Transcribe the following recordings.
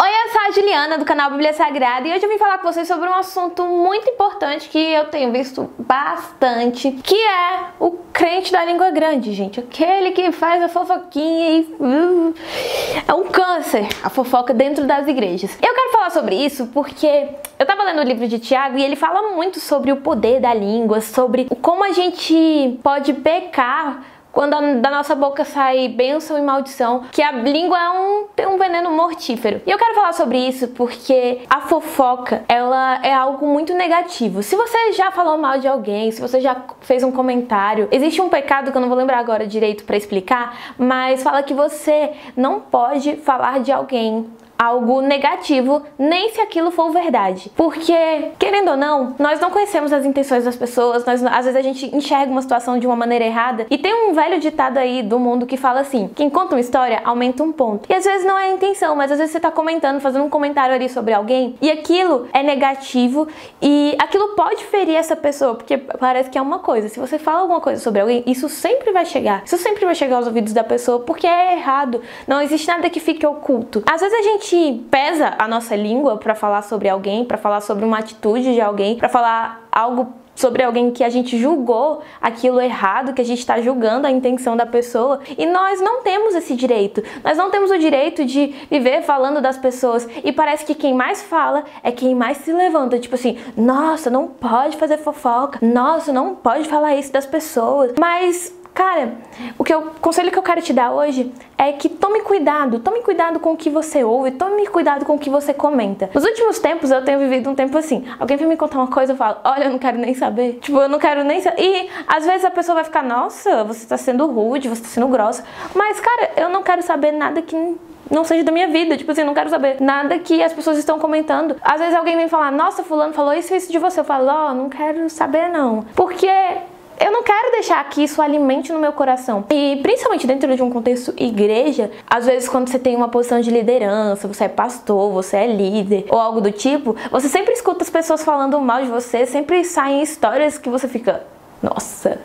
Oi, eu sou a Juliana do canal Bíblia Sagrada e hoje eu vim falar com vocês sobre um assunto muito importante que eu tenho visto bastante, que é o crente da língua grande, gente. Aquele que faz a fofoquinha e... é um câncer, a fofoca dentro das igrejas. Eu quero falar sobre isso porque eu tava lendo o livro de Tiago e ele fala muito sobre o poder da língua, sobre como a gente pode pecar quando da nossa boca sai bênção e maldição, que a língua tem um veneno mortífero. E eu quero falar sobre isso porque a fofoca, ela é algo muito negativo. Se você já falou mal de alguém, se você já fez um comentário, existe um pecado que eu não vou lembrar agora direito pra explicar, mas fala que você não pode falar de alguém algo negativo, nem se aquilo for verdade. Porque, querendo ou não, nós não conhecemos as intenções das pessoas, às vezes a gente enxerga uma situação de uma maneira errada. E tem um velho ditado aí do mundo que fala assim: quem conta uma história, aumenta um ponto. E às vezes não é a intenção, mas às vezes você tá comentando, fazendo um comentário ali sobre alguém, e aquilo é negativo, e aquilo pode ferir essa pessoa, porque parece que é uma coisa. Se você fala alguma coisa sobre alguém, isso sempre vai chegar aos ouvidos da pessoa, porque é errado. Não existe nada que fique oculto. Às vezes a gente pesa a nossa língua pra falar sobre alguém, pra falar sobre uma atitude de alguém, pra falar algo sobre alguém que a gente julgou aquilo errado, que a gente tá julgando a intenção da pessoa, e nós não temos esse direito. Nós não temos o direito de viver falando das pessoas, e parece que quem mais fala é quem mais se levanta, tipo assim: nossa, não pode fazer fofoca, nossa, não pode falar isso das pessoas. Mas cara, o conselho que eu quero te dar hoje é que tome cuidado com o que você ouve, tome cuidado com o que você comenta. Nos últimos tempos eu tenho vivido um tempo assim, alguém vem me contar uma coisa, eu falo: olha, eu não quero nem saber. Tipo, eu não quero nem saber. E às vezes a pessoa vai ficar: nossa, você tá sendo rude, você tá sendo grossa. Mas cara, eu não quero saber nada que não seja da minha vida, tipo assim, eu não quero saber nada que as pessoas estão comentando. Às vezes alguém vem falar: nossa, fulano falou isso de você. Eu falo: ó, não quero saber não. Porque eu não quero deixar que isso alimente no meu coração. E principalmente dentro de um contexto igreja, às vezes quando você tem uma posição de liderança, você é pastor, você é líder ou algo do tipo, você sempre escuta as pessoas falando mal de você, sempre saem histórias que você fica: nossa,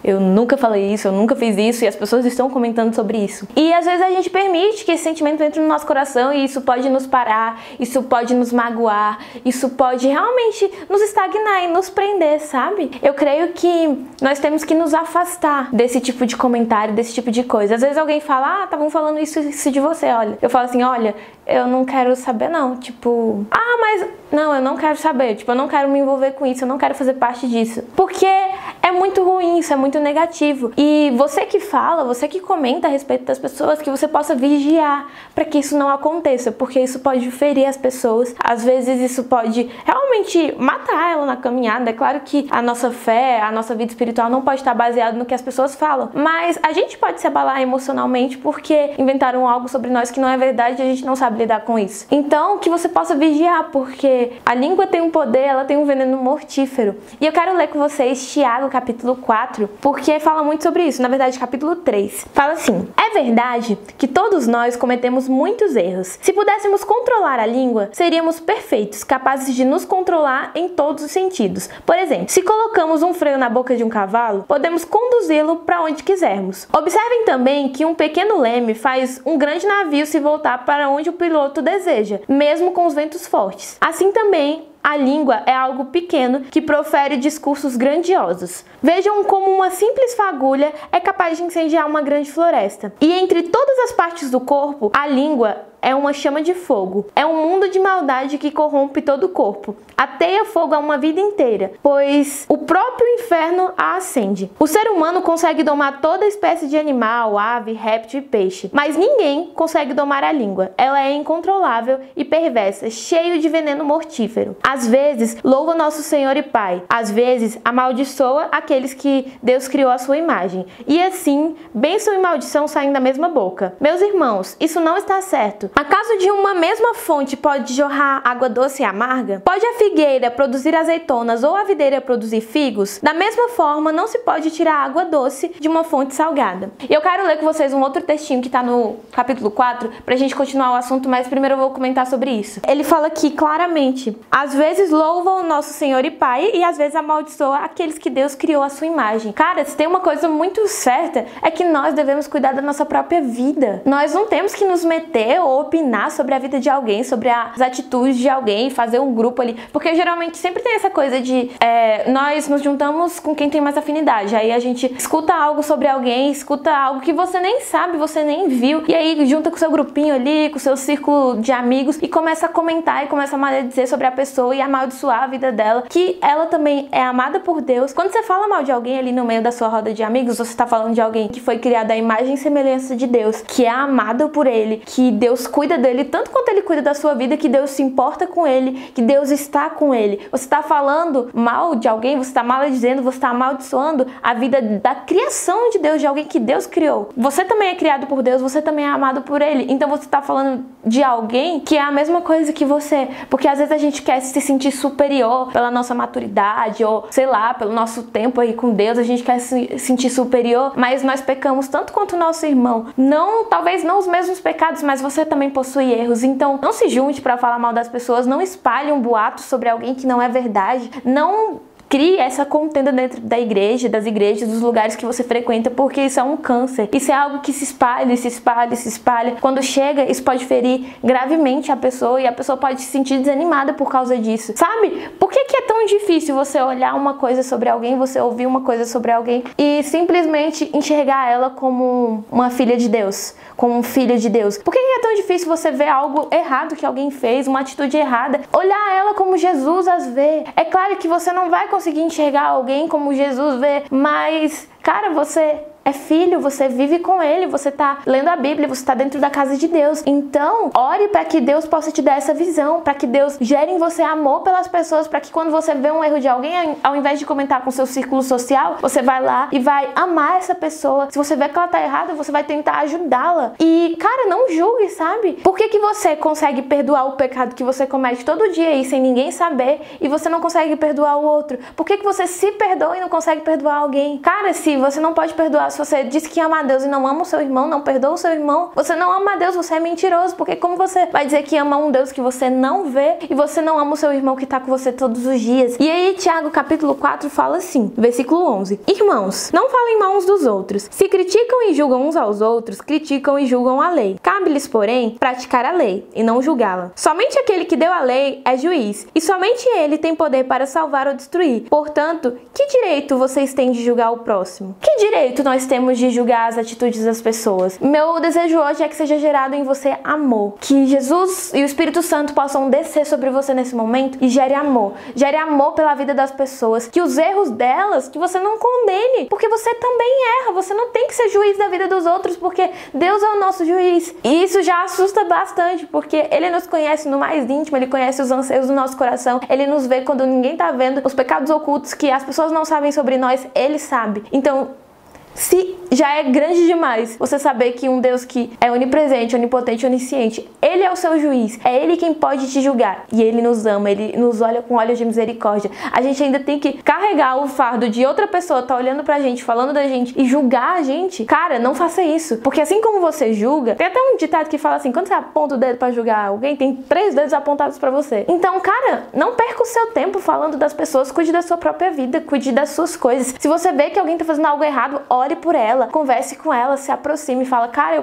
eu nunca falei isso, eu nunca fiz isso, e as pessoas estão comentando sobre isso. E às vezes a gente permite que esse sentimento entre no nosso coração, e isso pode nos parar, isso pode nos magoar, isso pode realmente nos estagnar e nos prender, sabe? Eu creio que nós temos que nos afastar desse tipo de comentário, desse tipo de coisa. Às vezes alguém fala: ah, estavam falando isso de você, olha. Eu falo assim: olha, eu não quero saber não, tipo... ah, mas... não, eu não quero saber, tipo, eu não quero me envolver com isso, eu não quero fazer parte disso. Porque é muito ruim, isso é muito negativo. E você que fala, você que comenta a respeito das pessoas, que você possa vigiar para que isso não aconteça, porque isso pode ferir as pessoas. Às vezes isso pode realmente matar ela na caminhada. É claro que a nossa fé, a nossa vida espiritual não pode estar baseada no que as pessoas falam, mas a gente pode se abalar emocionalmente porque inventaram algo sobre nós que não é verdade e a gente não sabe lidar com isso. Então, que você possa vigiar, porque a língua tem um poder, ela tem um veneno mortífero. E eu quero ler com vocês Tiago capítulo 4, porque fala muito sobre isso. Na verdade, capítulo 3. Fala assim: é verdade que todos nós cometemos muitos erros. Se pudéssemos controlar a língua, seríamos perfeitos, capazes de nos controlar em todos os sentidos. Por exemplo, se colocamos um freio na boca de um cavalo, podemos conduzi-lo para onde quisermos. Observem também que um pequeno leme faz um grande navio se voltar para onde o piloto deseja, mesmo com os ventos fortes. Assim também, a língua é algo pequeno que profere discursos grandiosos. Vejam como uma simples fagulha é capaz de incendiar uma grande floresta. E entre todas as partes do corpo, a língua é uma chama de fogo. É um mundo de maldade que corrompe todo o corpo. Ateia fogo a uma vida inteira, pois o próprio inferno a acende. O ser humano consegue domar toda espécie de animal, ave, réptil e peixe, mas ninguém consegue domar a língua. Ela é incontrolável e perversa, cheia de veneno mortífero. Às vezes, louva nosso Senhor e Pai. Às vezes, amaldiçoa aqueles que Deus criou à sua imagem. E assim, bênção e maldição saem da mesma boca. Meus irmãos, isso não está certo. Acaso de uma mesma fonte pode jorrar água doce e amarga? Pode a figueira produzir azeitonas ou a videira produzir figos? Da mesma forma, não se pode tirar água doce de uma fonte salgada. E eu quero ler com vocês um outro textinho que está no capítulo 4, pra gente continuar o assunto, mas primeiro eu vou comentar sobre isso. Ele fala aqui claramente: às vezes louva o nosso Senhor e Pai e às vezes amaldiçoa aqueles que Deus criou à sua imagem. Cara, se tem uma coisa muito certa, é que nós devemos cuidar da nossa própria vida. Nós não temos que nos meter ou opinar sobre a vida de alguém, sobre as atitudes de alguém, fazer um grupo ali, porque geralmente sempre tem essa coisa de nós nos juntamos com quem tem mais afinidade, aí a gente escuta algo sobre alguém, escuta algo que você nem sabe, você nem viu, e aí junta com o seu grupinho ali, com o seu círculo de amigos e começa a comentar e começa a maldizer sobre a pessoa e amaldiçoar a vida dela, que ela também é amada por Deus. Quando você fala mal de alguém ali no meio da sua roda de amigos, você tá falando de alguém que foi criado à imagem e semelhança de Deus, que é amado por Ele, que Deus cuida dele tanto quanto Ele cuida da sua vida, que Deus se importa com ele, que Deus está com ele. Você tá falando mal de alguém, você tá maledizendo, você tá amaldiçoando a vida da criação de Deus, de alguém que Deus criou. Você também é criado por Deus, você também é amado por Ele. Então você tá falando de alguém que é a mesma coisa que você, porque às vezes a gente quer se sentir superior pela nossa maturidade, ou sei lá, pelo nosso tempo aí com Deus, a gente quer se sentir superior, mas nós pecamos tanto quanto o nosso irmão. Não, talvez não os mesmos pecados, mas você também possui erros. Então não se junte para falar mal das pessoas, não espalhe um boato sobre alguém que não é verdade, não crie essa contenda dentro da igreja, das igrejas, dos lugares que você frequenta, porque isso é um câncer. Isso é algo que se espalha, se espalha, se espalha. Quando chega, isso pode ferir gravemente a pessoa e a pessoa pode se sentir desanimada por causa disso. Sabe? Por que é tão difícil você olhar uma coisa sobre alguém, você ouvir uma coisa sobre alguém e simplesmente enxergar ela como uma filha de Deus, como um filho de Deus? Por que é tão difícil você ver algo errado que alguém fez, uma atitude errada, olhar ela como Jesus as vê? É claro que você não vai conseguir enxergar alguém como Jesus vê, mas, cara, você é filho, você vive com Ele, você tá lendo a Bíblia, você tá dentro da casa de Deus. Então, ore para que Deus possa te dar essa visão, para que Deus gere em você amor pelas pessoas, para que quando você vê um erro de alguém, ao invés de comentar com seu círculo social, você vai lá e vai amar essa pessoa. Se você vê que ela tá errada, você vai tentar ajudá-la. E, cara, não julgue, sabe? Por que você consegue perdoar o pecado que você comete todo dia aí, sem ninguém saber, e você não consegue perdoar o outro? Por que você se perdoa e não consegue perdoar alguém? Cara, se você não pode perdoar, se você diz que ama a Deus e não ama o seu irmão, não perdoa o seu irmão, você não ama a Deus, você é mentiroso, porque como você vai dizer que ama um Deus que você não vê e você não ama o seu irmão que tá com você todos os dias? E aí Tiago capítulo 4 fala assim, versículo 11: Irmãos, não falem mal uns dos outros. Se criticam e julgam uns aos outros, criticam e julgam a lei. Cabe-lhes, porém, praticar a lei e não julgá-la. Somente aquele que deu a lei é juiz, e somente ele tem poder para salvar ou destruir. Portanto, que direito vocês têm de julgar o próximo? Que direito nós temos de julgar as atitudes das pessoas? Meu desejo hoje é que seja gerado em você amor, que Jesus e o Espírito Santo possam descer sobre você nesse momento e gere amor pela vida das pessoas, que os erros delas, que você não condene, porque você também erra, você não tem que ser juiz da vida dos outros, porque Deus é o nosso juiz. E isso já assusta bastante, porque Ele nos conhece no mais íntimo, Ele conhece os anseios do nosso coração, Ele nos vê quando ninguém tá vendo, os pecados ocultos que as pessoas não sabem sobre nós, Ele sabe. Então, se já é grande demais você saber que um Deus que é onipresente, onipotente, onisciente, Ele é o seu juiz, é Ele quem pode te julgar, e Ele nos ama, Ele nos olha com olhos de misericórdia. A gente ainda tem que carregar o fardo de outra pessoa, tá olhando pra gente, falando da gente e julgar a gente. Cara, não faça isso, porque assim como você julga, tem até um ditado que fala assim, quando você aponta o dedo pra julgar alguém, tem 3 dedos apontados pra você. Então, cara, não perca o seu tempo falando das pessoas, cuide da sua própria vida, cuide das suas coisas. Se você vê que alguém tá fazendo algo errado, ore por ela, converse com ela, se aproxime e fala, cara,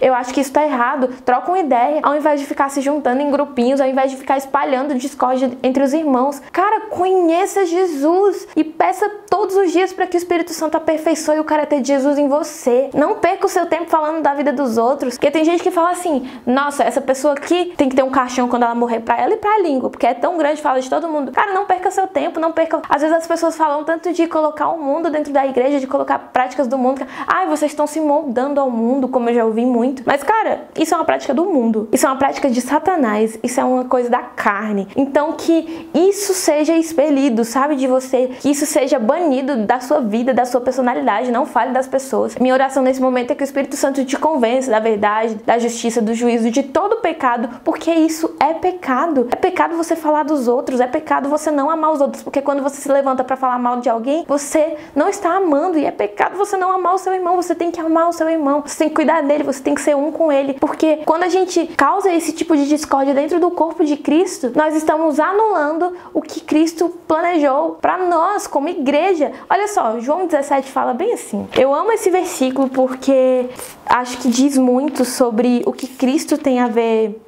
eu acho que isso tá errado, troca uma ideia, ao invés de ficar se juntando em grupinhos, ao invés de ficar espalhando discórdia entre os irmãos. Cara, conheça Jesus e peça todos os dias para que o Espírito Santo aperfeiçoe o caráter de Jesus em você. Não perca o seu tempo falando da vida dos outros, porque tem gente que fala assim, nossa, essa pessoa aqui tem que ter um caixão quando ela morrer pra ela e pra língua, porque é tão grande, fala de todo mundo. Cara, não perca seu tempo, não perca. Às vezes as pessoas falam tanto de colocar o mundo dentro da igreja, de colocar práticas do mundo. Ai, vocês estão se moldando ao mundo, como eu já ouvi muito. Mas, cara, isso é uma prática do mundo. Isso é uma prática de Satanás. Isso é uma coisa da carne. Então, que isso seja expelido, sabe, de você. Que isso seja banido da sua vida, da sua personalidade. Não fale das pessoas. Minha oração nesse momento é que o Espírito Santo te convença da verdade, da justiça, do juízo, de todo pecado, porque isso é pecado. É pecado você falar dos outros. É pecado você não amar os outros, porque quando você se levanta pra falar mal de alguém, você não está amando, e é pecado você não amar o seu irmão, você tem que amar o seu irmão, você tem que cuidar dele, você tem que ser um com ele, porque quando a gente causa esse tipo de discórdia dentro do corpo de Cristo, nós estamos anulando o que Cristo planejou para nós como igreja. Olha só, João 17 fala bem assim. Eu amo esse versículo porque acho que diz muito sobre o que Cristo tem a ver,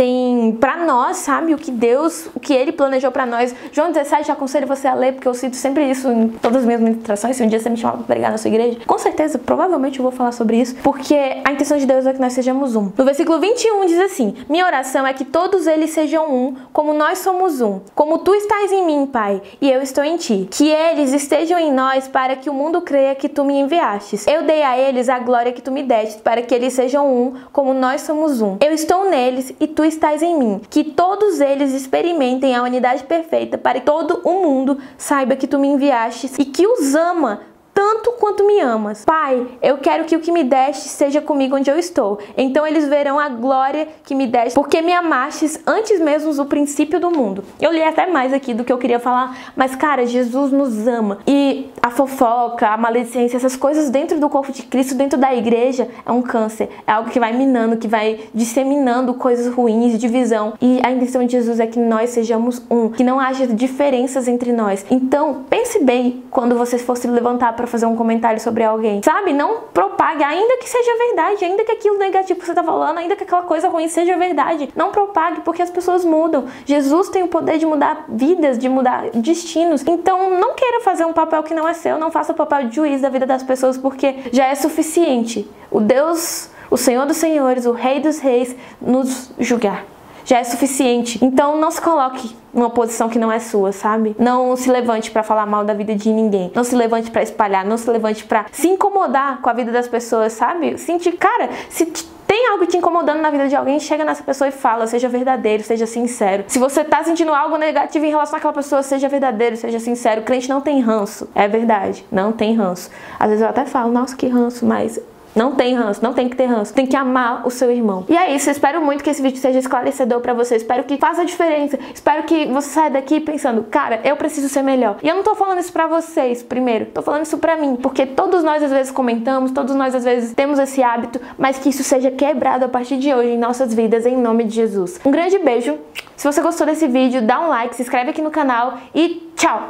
tem pra nós, sabe? O que ele planejou pra nós. João 17, aconselho você a ler, porque eu cito sempre isso em todas as minhas ministrações. Se um dia você me chamar pra pregar na sua igreja, com certeza, provavelmente eu vou falar sobre isso, porque a intenção de Deus é que nós sejamos um. No versículo 21 diz assim: minha oração é que todos eles sejam um, como nós somos um. Como tu estás em mim, Pai, e eu estou em ti. Que eles estejam em nós, para que o mundo creia que tu me enviastes. Eu dei a eles a glória que tu me deste, para que eles sejam um, como nós somos um. Eu estou neles e tu estás em mim, que todos eles experimentem a unidade perfeita, para que todo o mundo saiba que tu me enviastes e que os ama tanto quanto me amas. Pai, eu quero que o que me deste seja comigo onde eu estou. Então eles verão a glória que me deste, porque me amastes antes mesmo do princípio do mundo. Eu li até mais aqui do que eu queria falar, mas cara, Jesus nos ama. E a fofoca, a maledicência, essas coisas dentro do corpo de Cristo, dentro da igreja, é um câncer. É algo que vai minando, que vai disseminando coisas ruins, divisão. E a intenção de Jesus é que nós sejamos um, que não haja diferenças entre nós. Então, pense bem quando você for se levantar para fazer um comentário sobre alguém, sabe? Não propague, ainda que seja verdade, ainda que aquilo negativo que você tá falando, ainda que aquela coisa ruim seja verdade. Não propague, porque as pessoas mudam. Jesus tem o poder de mudar vidas, de mudar destinos. Então, não queira fazer um papel que não é seu, não faça o papel de juiz da vida das pessoas, porque já é suficiente o Deus, o Senhor dos Senhores, o Rei dos Reis, nos julgar. Já é suficiente. Então não se coloque numa posição que não é sua, sabe? Não se levante pra falar mal da vida de ninguém. Não se levante pra espalhar. Não se levante pra se incomodar com a vida das pessoas, sabe? Sentir, cara, se tem algo te incomodando na vida de alguém, chega nessa pessoa e fala, seja verdadeiro, seja sincero. Se você tá sentindo algo negativo em relação àquela pessoa, seja verdadeiro, seja sincero. O crente não tem ranço. É verdade, não tem ranço. Às vezes eu até falo, nossa, que ranço, mas não tem ranço, não tem que ter ranço. Tem que amar o seu irmão. E é isso, eu espero muito que esse vídeo seja esclarecedor pra você. Espero que faça a diferença. Espero que você saia daqui pensando, cara, eu preciso ser melhor. E eu não tô falando isso pra vocês primeiro, tô falando isso pra mim. Porque todos nós às vezes comentamos, todos nós às vezes temos esse hábito, mas que isso seja quebrado a partir de hoje em nossas vidas, em nome de Jesus. Um grande beijo. Se você gostou desse vídeo, dá um like, se inscreve aqui no canal e tchau!